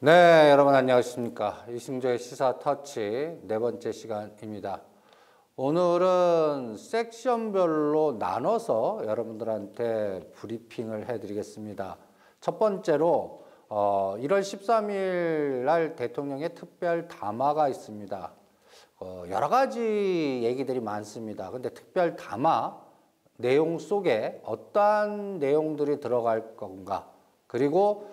네, 여러분 안녕하십니까. 이승조의 시사 터치 네 번째 시간입니다. 오늘은 섹션별로 나눠서 여러분들한테 브리핑을 해드리겠습니다. 첫 번째로 1월 13일 날 대통령의 특별 담화가 있습니다. 여러 가지 얘기들이 많습니다. 근데 특별 담화 내용 속에 어떠한 내용들이 들어갈 건가, 그리고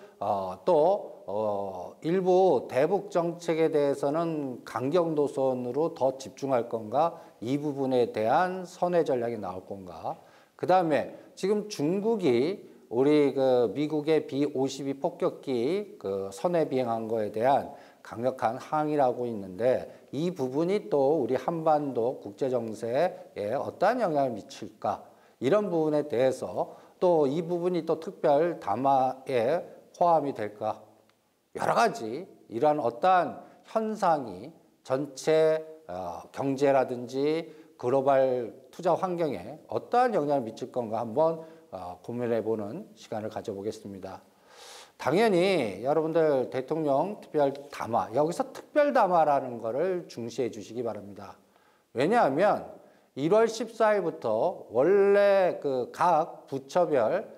일부 대북 정책에 대해서는 강경 노선으로 더 집중할 건가, 이 부분에 대한 선회 전략이 나올 건가, 그 다음에 지금 중국이 우리 미국의 B-52 폭격기 선회 비행한 거에 대한 강력한 항의를 하고 있는데, 이 부분이 또 우리 한반도 국제 정세에 어떠한 영향을 미칠까, 이런 부분에 대해서 또 이 부분이 또 특별 담화에 포함이 될까, 여러 가지 이러한 어떠한 현상이 전체 경제라든지 글로벌 투자 환경에 어떠한 영향을 미칠 건가 한번 고민해보는 시간을 가져보겠습니다. 당연히 여러분들 대통령 특별 담화, 여기서 특별 담화라는 것을 중시해 주시기 바랍니다. 왜냐하면 1월 14일부터 원래 각 부처별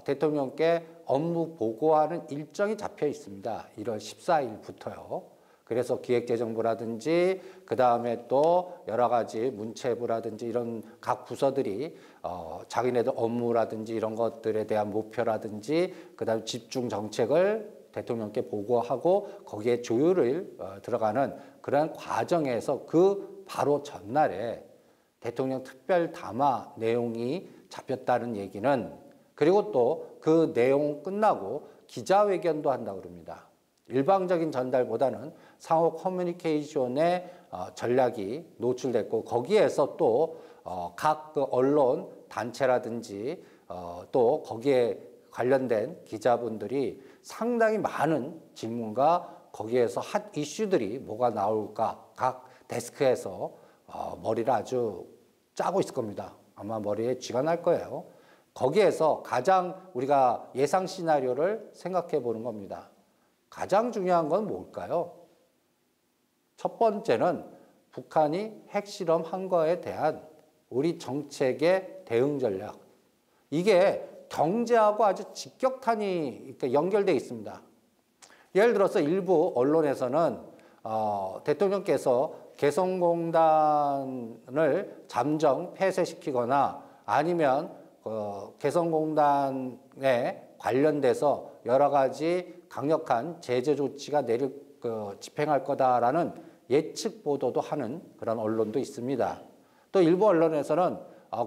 대통령께 업무 보고하는 일정이 잡혀 있습니다. 1월 14일부터요. 그래서 기획재정부라든지 그 다음에 또 여러 가지 문체부라든지 이런 각 부서들이 자기네들 업무라든지 이런 것들에 대한 목표라든지 그 다음 집중 정책을 대통령께 보고하고 거기에 조율을 들어가는 그런 과정에서 그 바로 전날에 대통령 특별 담화 내용이 잡혔다는 얘기는, 그리고 또 그 내용 끝나고 기자회견도 한다고 그럽니다. 일방적인 전달보다는 상호 커뮤니케이션의 전략이 노출됐고, 거기에서 또 각 언론 단체라든지 또 거기에 관련된 기자분들이 상당히 많은 질문과 거기에서 핫 이슈들이 뭐가 나올까 각 데스크에서 머리를 아주 짜고 있을 겁니다. 아마 머리에 쥐가 날 거예요. 거기에서 가장 우리가 예상 시나리오를 생각해 보는 겁니다. 가장 중요한 건 뭘까요? 첫 번째는 북한이 핵실험한 거에 대한 우리 정책의 대응 전략. 이게 경제하고 아주 직격탄이 연결되어 있습니다. 예를 들어서 일부 언론에서는 대통령께서 개성공단을 잠정 폐쇄시키거나 아니면 개성공단에 관련돼서 여러 가지 강력한 제재 조치가 집행할 거다라는 예측 보도도 하는 그런 언론도 있습니다. 또 일부 언론에서는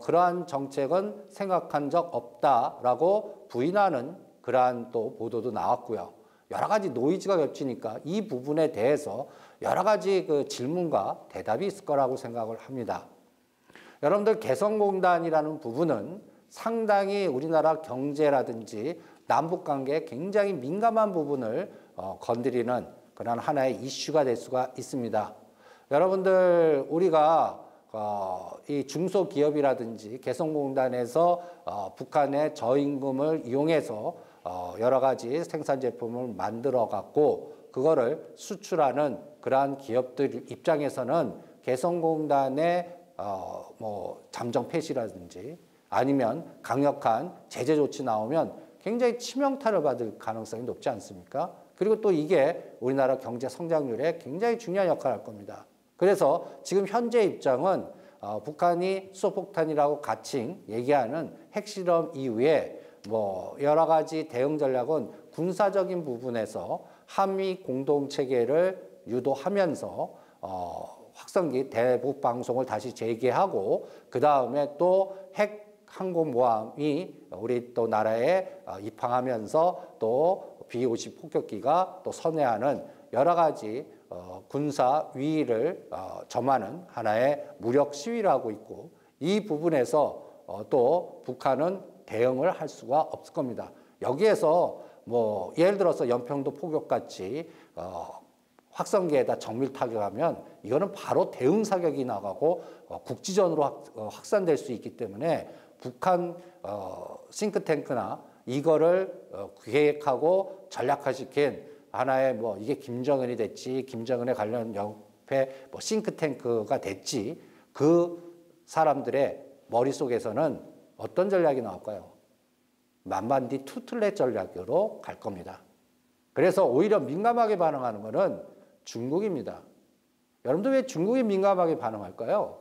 그러한 정책은 생각한 적 없다라고 부인하는 그러한 또 보도도 나왔고요. 여러 가지 노이즈가 겹치니까 이 부분에 대해서 여러 가지 질문과 대답이 있을 거라고 생각을 합니다. 여러분들 개성공단이라는 부분은 상당히 우리나라 경제라든지 남북관계에 굉장히 민감한 부분을 건드리는 그런 하나의 이슈가 될 수가 있습니다. 여러분들 우리가 이 중소기업이라든지 개성공단에서 북한의 저임금을 이용해서 여러 가지 생산 제품을 만들어 갖고 그거를 수출하는 그러한 기업들 입장에서는 개성공단의 잠정 폐지라든지 아니면 강력한 제재 조치 나오면 굉장히 치명타를 받을 가능성이 높지 않습니까? 그리고 또 이게 우리나라 경제 성장률에 굉장히 중요한 역할을 할 겁니다. 그래서 지금 현재 입장은 북한이 수소폭탄이라고 가칭 얘기하는 핵실험 이후에 여러 가지 대응 전략은 군사적인 부분에서 한미 공동체계를 유도하면서 확성기 대북 방송을 다시 재개하고 그 다음에 또 핵 항공모함이 우리 또 나라에 입항하면서 또 B-50 폭격기가 또 선회하는 여러 가지 군사 위위를 점하는 하나의 무력 시위를 하고 있고, 이 부분에서 또 북한은 대응을 할 수가 없을 겁니다. 여기에서 예를 들어서 연평도 포격같이 확성기에다 정밀 타격하면 이거는 바로 대응 사격이 나가고 국지전으로 확산될 수 있기 때문에 북한 싱크탱크나 이거를 계획하고 전략화시킨 하나의 뭐 이게 김정은이 됐지, 김정은에 관련 옆에 뭐 싱크탱크가 됐지, 그 사람들의 머릿속에서는 어떤 전략이 나올까요? 만반디 투틀렛 전략으로 갈 겁니다. 그래서 오히려 민감하게 반응하는 것은 중국입니다. 여러분들 왜 중국이 민감하게 반응할까요?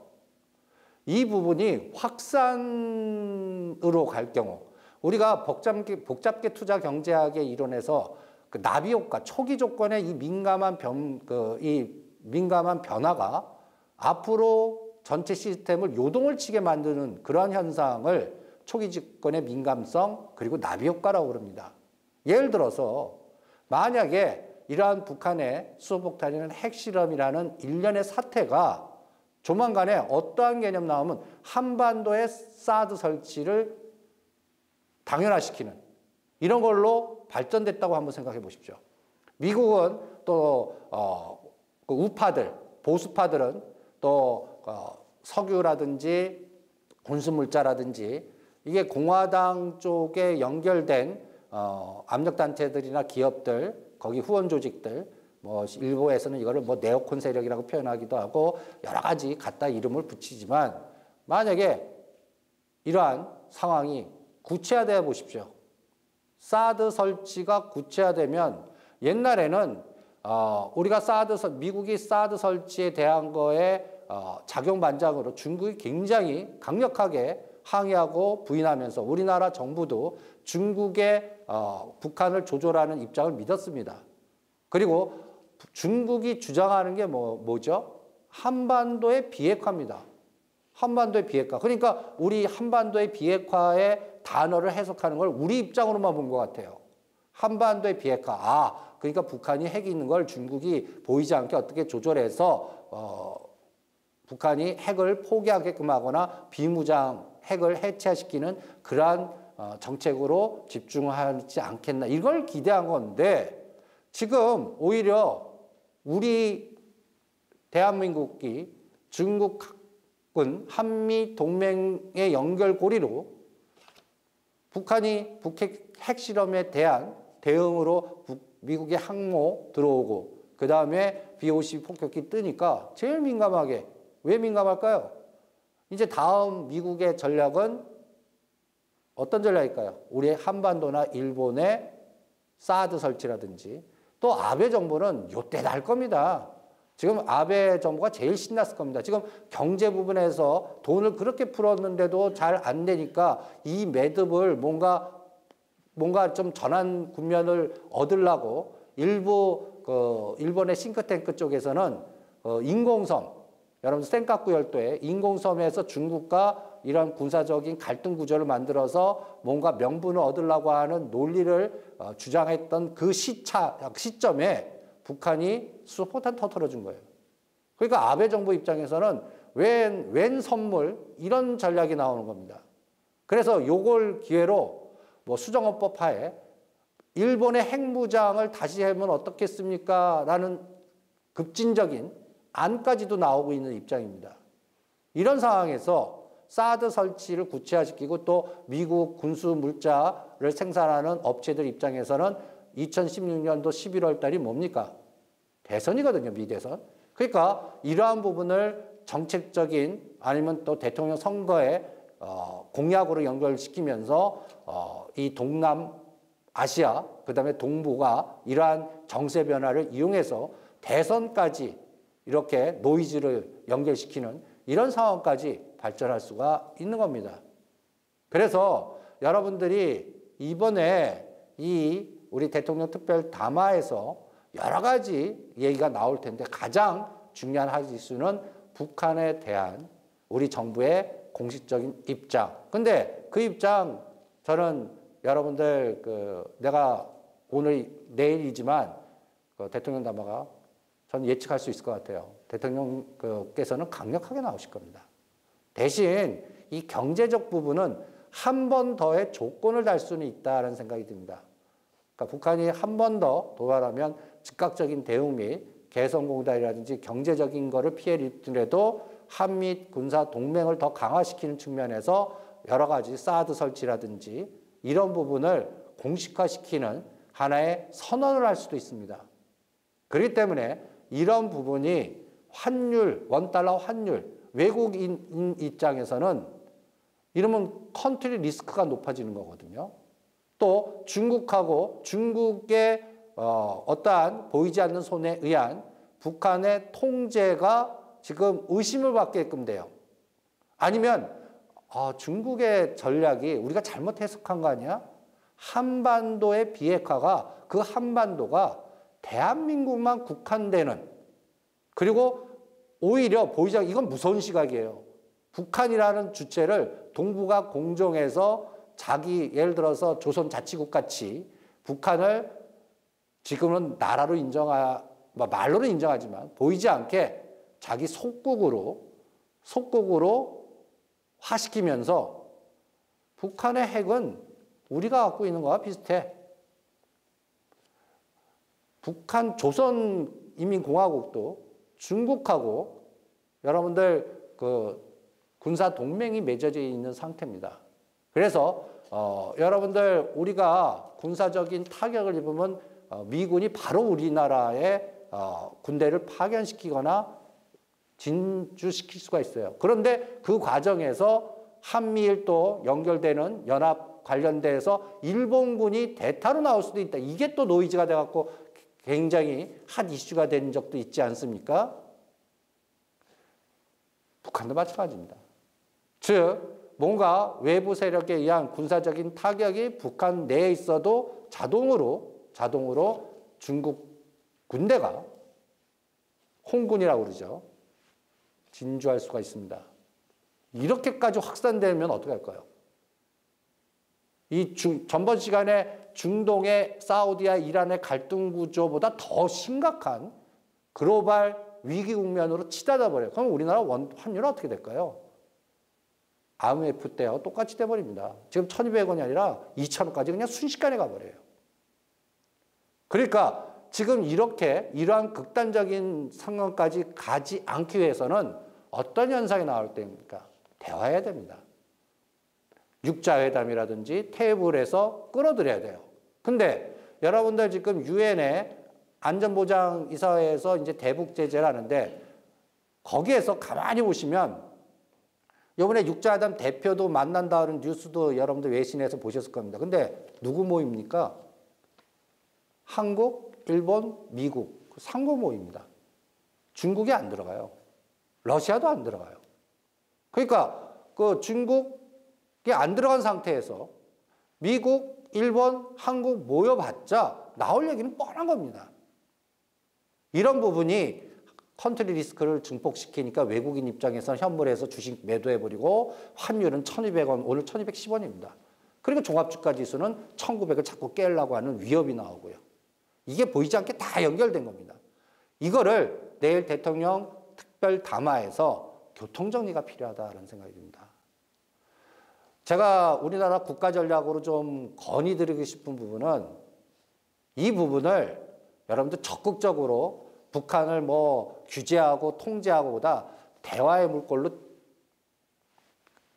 이 부분이 확산으로 갈 경우, 우리가 복잡계 투자 경제학의 이론에서 그 나비 효과, 초기 조건의 이 민감한 변화가 앞으로 전체 시스템을 요동을 치게 만드는 그런 현상을 초기 조건의 민감성 그리고 나비 효과라고 그럽니다. 예를 들어서 만약에 이러한 북한의 수소폭탄이라는 핵실험이라는 일련의 사태가 조만간에 어떠한 개념 나오면 한반도의 사드 설치를 당연화시키는 이런 걸로 발전됐다고 한번 생각해 보십시오. 미국은 또 그 우파들, 보수파들은 또 석유라든지 군수물자라든지 이게 공화당 쪽에 연결된 압력단체들이나 기업들, 거기 후원 조직들, 뭐 일부에서는 이거를 뭐 네오콘 세력이라고 표현하기도 하고 여러 가지 갖다 이름을 붙이지만 만약에 이러한 상황이 구체화되어 보십시오. 사드 설치가 구체화되면 옛날에는 우리가 미국이 사드 설치에 대한 거에 작용 반작으로 중국이 굉장히 강력하게 항의하고 부인하면서 우리나라 정부도 중국의 북한을 조절하는 입장을 믿었습니다. 그리고 중국이 주장하는 게 뭐죠? 한반도의 비핵화입니다. 한반도의 비핵화. 그러니까 우리 한반도의 비핵화의 단어를 해석하는 걸 우리 입장으로만 본 것 같아요. 한반도의 비핵화. 그러니까 북한이 핵이 있는 걸 중국이 보이지 않게 어떻게 조절해서 북한이 핵을 포기하게끔 하거나 비무장 핵을 해체시키는 그러한 정책으로 집중하지 않겠나. 이걸 기대한 건데 지금 오히려 우리 대한민국이 중국은 한미 동맹의 연결고리로 북한이 북핵 핵실험에 대한 대응으로 미국의 항모 들어오고 그 다음에 B-50 폭격기 뜨니까 제일 민감하게 왜 민감할까요? 이제 다음 미국의 전략은 어떤 전략일까요? 우리의 한반도나 일본의 사드 설치라든지 또 아베 정부는 요때 날 겁니다. 지금 아베 정부가 제일 신났을 겁니다. 지금 경제 부분에서 돈을 그렇게 풀었는데도 잘 안 되니까 이 매듭을 뭔가 좀 전환 국면을 얻으려고 일부 일본의 싱크탱크 쪽에서는 인공섬, 여러분 센카쿠 열도에 인공섬에서 중국과 이런 군사적인 갈등 구조를 만들어서 뭔가 명분을 얻으려고 하는 논리를 주장했던 그 시점에 북한이 수소폭탄 터뜨려준 거예요. 그러니까 아베 정부 입장에서는 웬 선물 이런 전략이 나오는 겁니다. 그래서 요걸 기회로 뭐 수정헌법 하에 일본의 핵무장을 다시 하면 어떻겠습니까? 라는 급진적인 안까지도 나오고 있는 입장입니다. 이런 상황에서 사드 설치를 구체화시키고 또 미국 군수 물자를 생산하는 업체들 입장에서는 2016년도 11월 달이 뭡니까? 대선이거든요, 미대선. 그러니까 이러한 부분을 정책적인 아니면 또 대통령 선거에 공약으로 연결시키면서 이 동남아시아, 그 다음에 동부가 이러한 정세 변화를 이용해서 대선까지 이렇게 노이즈를 연결시키는 이런 상황까지 발전할 수가 있는 겁니다. 그래서 여러분들이 이번에 이 우리 대통령 특별 담화에서 여러 가지 얘기가 나올 텐데 가장 중요한 이슈는 북한에 대한 우리 정부의 공식적인 입장. 근데 그 입장 저는 여러분들 내가 오늘 내일이지만 대통령 담화가 저는 예측할 수 있을 것 같아요. 대통령께서는 강력하게 나오실 겁니다. 대신 이 경제적 부분은 한 번 더의 조건을 달 수는 있다는 생각이 듭니다. 그러니까 북한이 한 번 더 도발하면 즉각적인 대응 및 개성공단이라든지 경제적인 거를 피해를 입더라도 한미 군사 동맹을 더 강화시키는 측면에서 여러 가지 사드 설치라든지 이런 부분을 공식화시키는 하나의 선언을 할 수도 있습니다. 그렇기 때문에 이런 부분이 환율, 원달러 환율, 외국인 입장에서는 이러면 컨트리 리스크가 높아지는 거거든요. 또 중국하고 중국의 어떠한 보이지 않는 손에 의한 북한의 통제가 지금 의심을 받게끔 돼요. 아니면 중국의 전략이 우리가 잘못 해석한 거 아니야? 한반도의 비핵화가 그 한반도가 대한민국만 국한되는, 그리고 오히려 보이지 않는, 이건 무서운 시각이에요. 북한이라는 주체를 동북아 공정에서 자기 예를 들어서 조선 자치국 같이 북한을 지금은 나라로 말로는 인정하지만 보이지 않게 자기 속국으로 화시키면서 북한의 핵은 우리가 갖고 있는 거와 비슷해. 북한 조선인민공화국도 중국하고 여러분들 그 군사 동맹이 맺어져 있는 상태입니다. 그래서 여러분들 우리가 군사적인 타격을 입으면 미군이 바로 우리나라에 군대를 파견시키거나 진주시킬 수가 있어요. 그런데 그 과정에서 한미일 또 연결되는 연합 관련돼서 일본군이 대타로 나올 수도 있다. 이게 또 노이즈가 돼갖고 굉장히 핫 이슈가 된 적도 있지 않습니까? 북한도 마찬가지입니다. 즉 뭔가 외부 세력에 의한 군사적인 타격이 북한 내에 있어도 자동으로 중국 군대가 홍군이라고 그러죠. 진주할 수가 있습니다. 이렇게까지 확산되면 어떻게 할까요? 전번 시간에 중동의 사우디와 이란의 갈등 구조보다 더 심각한 글로벌 위기 국면으로 치닫아 버려요. 그럼 우리나라 환율은 어떻게 될까요? IMF 때와 똑같이 돼버립니다. 지금 1,200원이 아니라 2,000원까지 그냥 순식간에 가버려요. 그러니까 지금 이러한 극단적인 상황까지 가지 않기 위해서는 어떤 현상이 나올 때입니까? 대화해야 됩니다. 육자회담이라든지 테이블에서 끌어들여야 돼요. 근데 여러분들 지금 유엔의 안전보장이사회에서 이제 대북 제재를 하는데 거기에서 가만히 보시면 이번에 육자회담 대표도 만난다는 뉴스도 여러분들 외신에서 보셨을 겁니다. 근데 누구 모임입니까? 한국, 일본, 미국 3국 모임입니다. 중국이 안 들어가요. 러시아도 안 들어가요. 그러니까 그 중국이 안 들어간 상태에서 미국, 일본, 한국 모여봤자 나올 얘기는 뻔한 겁니다. 이런 부분이 컨트리 리스크를 증폭시키니까 외국인 입장에서는 현물에서 주식 매도해버리고 환율은 1,200원, 오늘 1,210원입니다. 그리고 종합주가 지수는 1,900을 자꾸 깨려고 하는 위협이 나오고요. 이게 보이지 않게 다 연결된 겁니다. 이거를 내일 대통령 특별 담화에서 교통정리가 필요하다는 생각이 듭니다. 제가 우리나라 국가전략으로 좀 건의드리고 싶은 부분은 이 부분을 여러분들 적극적으로 북한을 규제하고 통제하고보다 대화의 물꼬로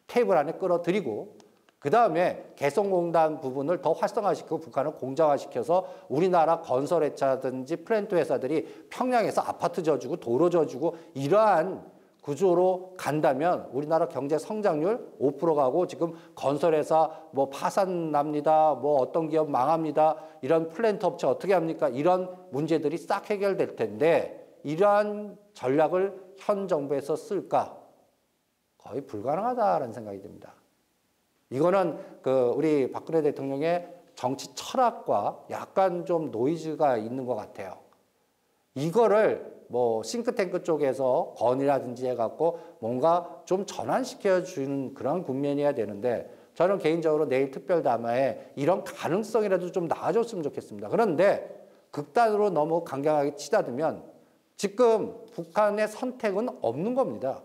테이블 안에 끌어들이고 그 다음에 개성공단 부분을 더 활성화시키고 북한을 공정화시켜서 우리나라 건설회사든지 플랜트 회사들이 평양에서 아파트 져주고 도로 져주고 이러한 구조로 간다면 우리나라 경제 성장률 5% 가고 지금 건설회사 파산 납니다. 어떤 기업 망합니다. 이런 플랜트 업체 어떻게 합니까? 이런 문제들이 싹 해결될 텐데 이러한 전략을 현 정부에서 쓸까? 거의 불가능하다는 생각이 듭니다. 이거는 우리 박근혜 대통령의 정치 철학과 약간 좀 노이즈가 있는 것 같아요. 이거를 싱크탱크 쪽에서 건의라든지 해갖고 뭔가 좀 전환시켜주는 그런 국면이어야 되는데 저는 개인적으로 내일 특별담화에 이런 가능성이라도 좀 나아졌으면 좋겠습니다. 그런데 극단으로 너무 강경하게 치닫으면 지금 북한의 선택은 없는 겁니다.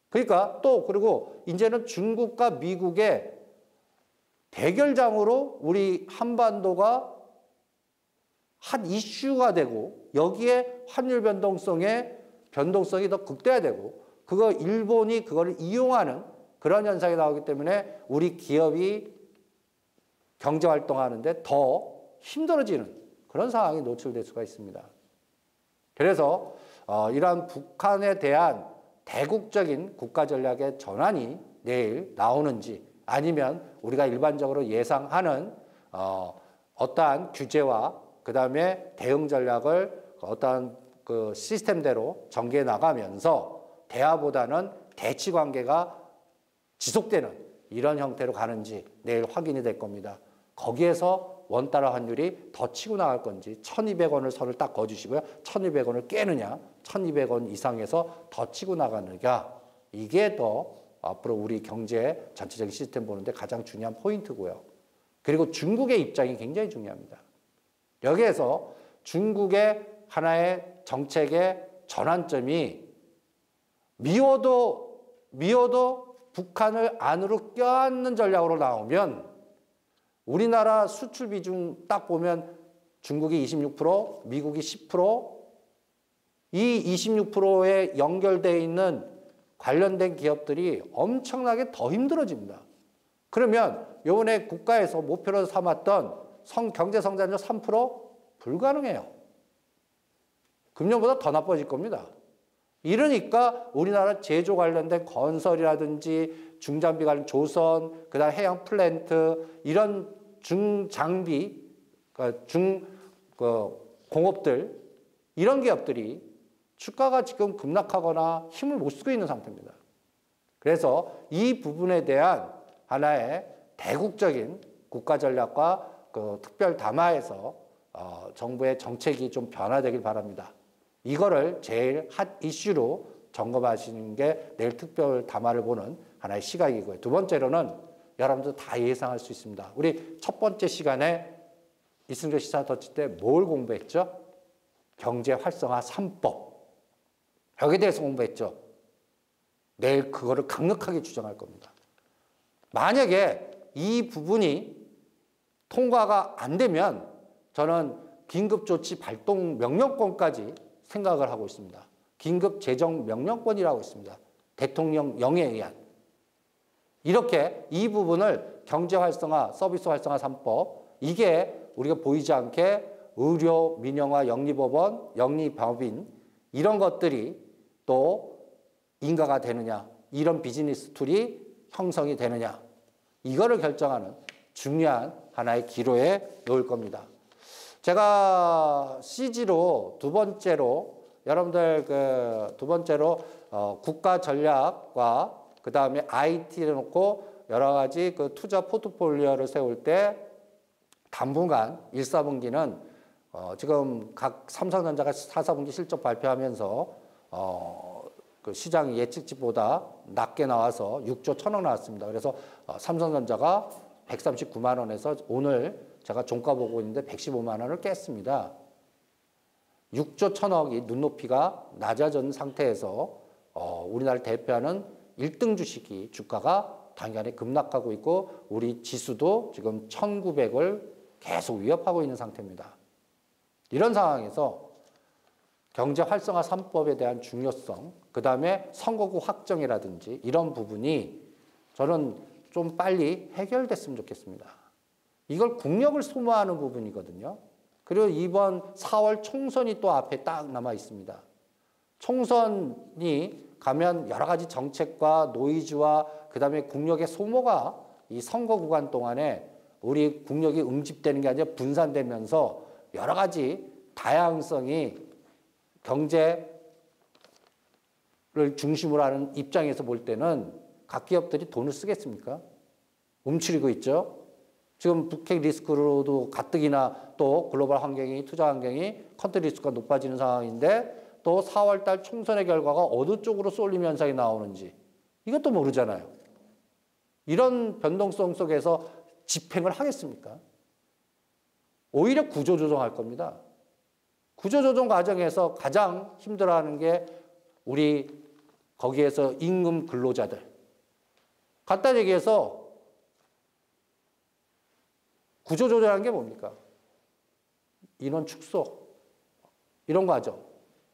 그러니까 그리고 이제는 중국과 미국의 대결장으로 우리 한반도가 한 이슈가 되고 여기에 환율 변동성이 더 극대화되고 일본이 그걸 이용하는 그런 현상이 나오기 때문에 우리 기업이 경제활동하는데 더 힘들어지는 그런 상황이 노출될 수가 있습니다. 그래서 이러한 북한에 대한 대국적인 국가 전략의 전환이 내일 나오는지 아니면 우리가 일반적으로 예상하는 어떠한 규제와 그다음에 대응 전략을 어떠한 그 시스템대로 전개해 나가면서 대화보다는 대치 관계가 지속되는 이런 형태로 가는지 내일 확인이 될 겁니다. 거기에서 원달러 환율이 더 치고 나갈 건지 1,200원을 선을 딱 그어주시고요. 1,200원을 깨느냐 1,200원 이상에서 더 치고 나가느냐 이게 더 앞으로 우리 경제 전체적인 시스템 보는데 가장 중요한 포인트고요. 그리고 중국의 입장이 굉장히 중요합니다. 여기에서 중국의 하나의 정책의 전환점이 미워도 북한을 안으로 껴안는 전략으로 나오면 우리나라 수출 비중 딱 보면 중국이 26%, 미국이 10%, 이 26%에 연결되어 있는 관련된 기업들이 엄청나게 더 힘들어집니다. 그러면 이번에 국가에서 목표로 삼았던 경제성장률 3% 불가능해요. 금년보다 더 나빠질 겁니다. 이러니까 우리나라 제조 관련된 건설이라든지 중장비 관련 조선, 그다음 해양 플랜트 이런 중장비, 공업들 이런 기업들이 주가가 지금 급락하거나 힘을 못 쓰고 있는 상태입니다. 그래서 이 부분에 대한 하나의 대국적인 국가 전략과 그 특별 담화에서 정부의 정책이 좀 변화되길 바랍니다. 이거를 제일 핫 이슈로 점검하시는 게 내일 특별 담화를 보는 하나의 시각이고요. 두 번째로는 여러분들 다 예상할 수 있습니다. 우리 첫 번째 시간에 이승조 시사 터치 때 뭘 공부했죠? 경제 활성화 3법. 여기에 대해서 공부했죠. 내일 그거를 강력하게 주장할 겁니다. 만약에 이 부분이 통과가 안 되면 저는 긴급조치 발동 명령권까지 생각을 하고 있습니다. 긴급 재정 명령권이라고 있습니다. 대통령령에 의한. 이렇게 이 부분을 경제 활성화, 서비스 활성화 3법 이게 우리가 보이지 않게 의료, 민영화, 영리법원, 영리법인 이런 것들이 또 인가가 되느냐 이런 비즈니스 툴이 형성이 되느냐 이거를 결정하는 중요한 하나의 기로에 놓을 겁니다. 제가 CG로 두 번째로 여러분들 두 번째로 국가 전략과 그 다음에 IT를 놓고 여러 가지 그 투자 포트폴리오를 세울 때 당분간 1, 4분기는 지금 각 삼성전자가 4, 4분기 실적 발표하면서 그 시장 예측치보다 낮게 나와서 6조 1천억 나왔습니다. 그래서 삼성전자가 139만 원에서 오늘 제가 종가 보고 있는데 115만 원을 깼습니다. 6조 1천억이 눈높이가 낮아진 상태에서 우리나라를 대표하는 1등 주식이 주가가 단기간에 급락하고 있고 우리 지수도 지금 1900을 계속 위협하고 있는 상태입니다. 이런 상황에서 경제 활성화 3법에 대한 중요성, 그 다음에 선거구 확정이라든지 이런 부분이 저는 좀 빨리 해결됐으면 좋겠습니다. 이걸 국력을 소모하는 부분이거든요. 그리고 이번 4월 총선이 또 앞에 딱 남아 있습니다. 총선이 가면 여러 가지 정책과 노이즈와 그 다음에 국력의 소모가 이 선거 구간 동안에 우리 국력이 응집되는 게 아니라 분산되면서 여러 가지 다양성이 경제를 중심으로 하는 입장에서 볼 때는 각 기업들이 돈을 쓰겠습니까? 움츠리고 있죠. 지금 북핵 리스크로도 가뜩이나 또 글로벌 환경이 투자 환경이 컨트리 리스크가 높아지는 상황인데 또 4월 달 총선의 결과가 어느 쪽으로 쏠림 현상이 나오는지 이것도 모르잖아요. 이런 변동성 속에서 집행을 하겠습니까? 오히려 구조조정할 겁니다. 구조조정 과정에서 가장 힘들어하는 게 우리 거기에서 임금 근로자들. 간단히 얘기해서 구조조정하는 게 뭡니까? 인원 축소, 이런 과정.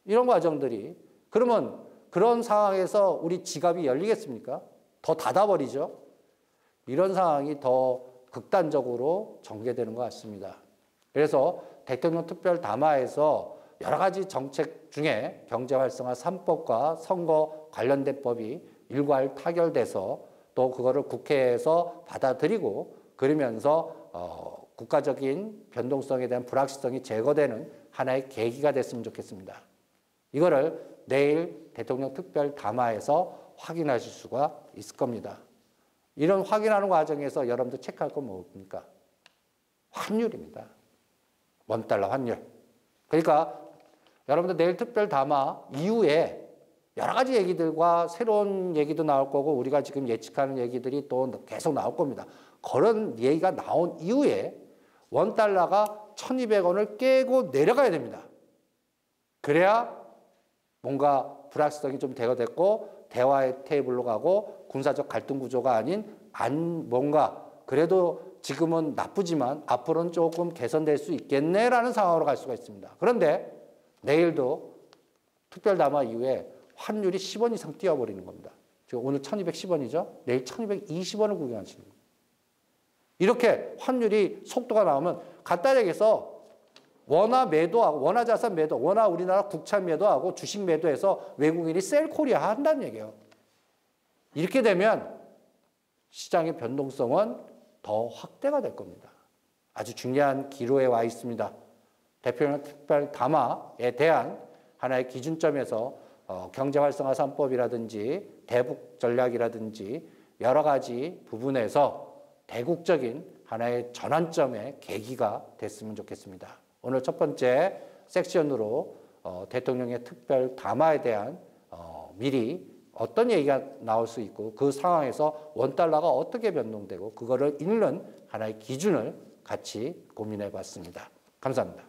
이런 과정들이 그러면 그런 상황에서 우리 지갑이 열리겠습니까? 더 닫아버리죠. 이런 상황이 더 극단적으로 전개되는 것 같습니다. 그래서 대통령 특별 담화에서 여러 가지 정책 중에 경제활성화 3법과 선거 관련된 법이 일괄 타결돼서 또 그거를 국회에서 받아들이고 그러면서 국가적인 변동성에 대한 불확실성이 제거되는 하나의 계기가 됐으면 좋겠습니다. 이거를 내일 대통령 특별 담화에서 확인하실 수가 있을 겁니다. 이런 확인하는 과정에서 여러분들 체크할 건 뭡니까? 환율입니다. 원달러 환율. 그러니까 여러분들 내일 특별 담화 이후에 여러 가지 얘기들과 새로운 얘기도 나올 거고 우리가 지금 예측하는 얘기들이 또 계속 나올 겁니다. 그런 얘기가 나온 이후에 원달러가 1,200원을 깨고 내려가야 됩니다. 그래야 뭔가 불확실성이 좀 제거됐고 대화의 테이블로 가고 군사적 갈등 구조가 아닌 뭔가 그래도 지금은 나쁘지만 앞으로는 조금 개선될 수 있겠네라는 상황으로 갈 수가 있습니다. 그런데 내일도 특별 담화 이후에 환율이 10원 이상 뛰어버리는 겁니다. 지금 오늘 1,210원이죠. 내일 1,220원을 구경하시는 거예요. 이렇게 환율이 속도가 나오면 간단하게 해서 원화 매도하고 원화 자산 매도, 원화 우리나라 국채 매도하고 주식 매도해서 외국인이 셀 코리아 한다는 얘기예요. 이렇게 되면 시장의 변동성은 더 확대가 될 겁니다. 아주 중요한 기로에 와 있습니다. 대통령 특별 담화에 대한 하나의 기준점에서 경제활성화 3법이라든지 대북 전략이라든지 여러 가지 부분에서 대국적인 하나의 전환점의 계기가 됐으면 좋겠습니다. 오늘 첫 번째 섹션으로 대통령의 특별 담화에 대한 미리 어떤 얘기가 나올 수 있고 그 상황에서 원달러가 어떻게 변동되고 그거를 읽는 하나의 기준을 같이 고민해 봤습니다. 감사합니다.